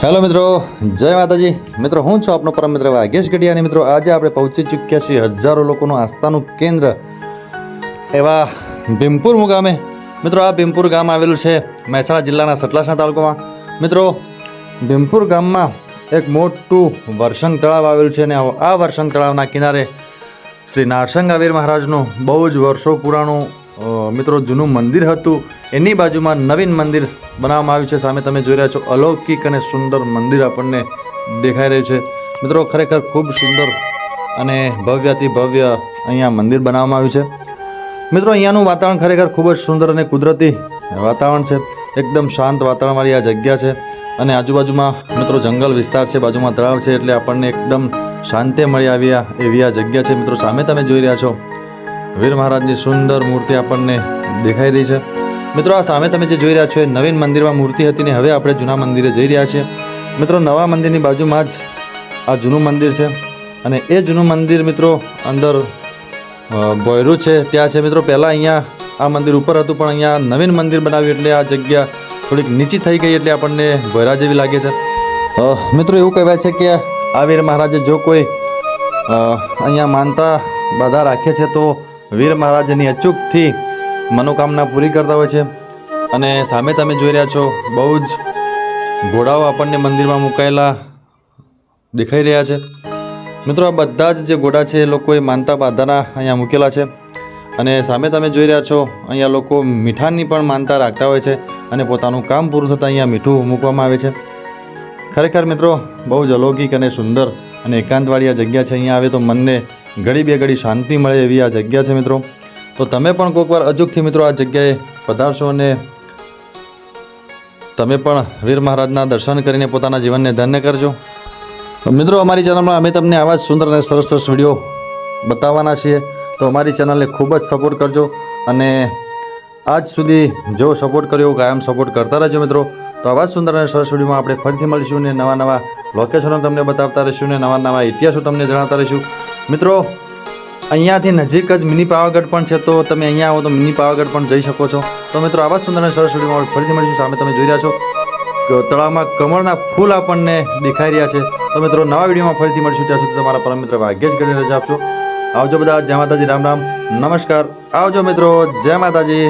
Hello મિત્રો, જય માતાજી મિત્રો. હું છું આપનો પરમ મિત્ર વાઘેશ ગઢિયાની. મિત્રો આજે આપણે પહોંચી ચૂક્યા છીએ હજારો લોકોનું આસ્થાનું કેન્દ્ર એવા ભીમપુર મુકામે. મિત્રો આ ભીમપુર ગામ આવેલું છે મહેસાણા જિલ્લાના સતલાસણા તાલુકામાં. મિત્રો ભીમપુર ગામમાં એક મોટું વરસંગ તળાવ આવેલું છે અને આ વરસંગ તળાવના કિનારે શ્રી નારસંગાવીર મહારાજનું બહુ જ વર્ષો પુરાણું મિત્રો જૂનું મંદિર હતું. એની બાજુમાં નવીન મંદિર બનાવવામાં આવ્યું છે. સામે તમે જોઈ રહ્યા છો અલૌકિક અને સુંદર મંદિર આપણને દેખાઈ રહ્યું છે. મિત્રો ખરેખર ખૂબ સુંદર અને ભવ્યથી ભવ્ય અહીંયા મંદિર બનાવવામાં આવ્યું છે. મિત્રો અહીંયાનું વાતાવરણ ખરેખર ખૂબ જ સુંદર અને કુદરતી વાતાવરણ છે. એકદમ શાંત વાતાવરણવાળી આ જગ્યા છે અને આજુબાજુમાં મિત્રો જંગલ વિસ્તાર છે, બાજુમાં તળાવ છે, એટલે આપણને એકદમ શાંતિ મળી આવ્યા એવી આ જગ્યા છે. મિત્રો સામે તમે જોઈ રહ્યા છો વીર મહારાજની સુંદર મૂર્તિ આપણને દેખાઈ રહી છે. મિત્રો આ સામે તમે જે જોઈ રહ્યા છો એ નવીન મંદિરમાં મૂર્તિ હતી ને હવે આપણે જૂના મંદિરે જઈ રહ્યા છીએ. મિત્રો નવા મંદિરની બાજુમાં જ આ જૂનું મંદિર છે અને એ જૂનું મંદિર મિત્રો અંદર બોયરું છે ત્યાં છે. મિત્રો પહેલાં અહીંયા આ મંદિર ઉપર હતું પણ અહીંયા નવીન મંદિર બનાવ્યું એટલે આ જગ્યા થોડીક નીચી થઈ ગઈ એટલે આપણને ભોયરા જેવી લાગે છે. મિત્રો એવું કહેવાય છે કે આ વીર મહારાજે જો કોઈ અહીંયા માનતા બાધા રાખે છે તો વીર મહારાજની અચૂકથી મનોકામના પૂરી કરતા હોય છે. અને સામે તમે જોઈ રહ્યા છો બહુ જ ઘોડાઓ આપણને મંદિરમાં મુકાયેલા દેખાઈ રહ્યા છે. મિત્રો આ બધા જ જે ઘોડા છે એ લોકોએ માનતા બાધાના અહીંયા મૂકેલા છે અને સામે તમે જોઈ રહ્યા છો અહીંયા લોકો મીઠાની પણ માનતા રાખતા હોય છે અને પોતાનું કામ પૂરું થતાં અહીંયા મીઠું મૂકવામાં આવે છે. ખરેખર મિત્રો બહુ જ અલૌકિક અને સુંદર અને એકાંતવાળી આ જગ્યા છે. અહીંયા આવે તો મનને ઘડી બે ઘડી શાંતિ મળે એવી આ જગ્યા છે. મિત્રો તો તમે પણ કોઈક વાર અચૂકથી મિત્રો આ જગ્યાએ પધારશો અને તમે પણ વીર મહારાજના દર્શન કરીને પોતાના જીવનને ધન્ય કરજો. મિત્રો અમારી ચેનલમાં અમે તમને આવા જ સુંદર અને સરસ સરસ વિડીયો બતાવવાના છીએ, તો અમારી ચેનલને ખૂબ જ સપોર્ટ કરજો અને આજ સુધી જેવો સપોર્ટ કર્યો એવું કાયમ સપોર્ટ કરતા રહેજો. મિત્રો તો આવા જ સુંદર અને સરસ વિડીયોમાં આપણે ફરીથી મળીશું ને નવા નવા લોકેશનો તમને બતાવતા રહીશું ને નવા નવા ઇતિહાસો તમને જણાવતા રહીશું. મિત્રો અહીંયાથી નજીક જ મિની પાવાગઢ પણ છે, તો તમે અહીંયા આવો તો મિની પાવાગઢ પણ જઈ શકો છો. તો મિત્રો આવા જ સુંદર અને સરસ વિડીયોમાં ફરીથી મળીશું. સામે તમે જોઈ રહ્યા છો તળાવમાં કમળના ફૂલ આપણને દેખાઈ રહ્યા છે. તો મિત્રો નવા વિડીયોમાં ફરીથી મળીશું. ત્યાં સુધી તમારા પરમ મિત્ર ભાગ્યેશ કરી રજા આપશો. આવજો બધા. જય માતાજી, રામ રામ, નમસ્કાર. આવજો મિત્રો, જય માતાજી.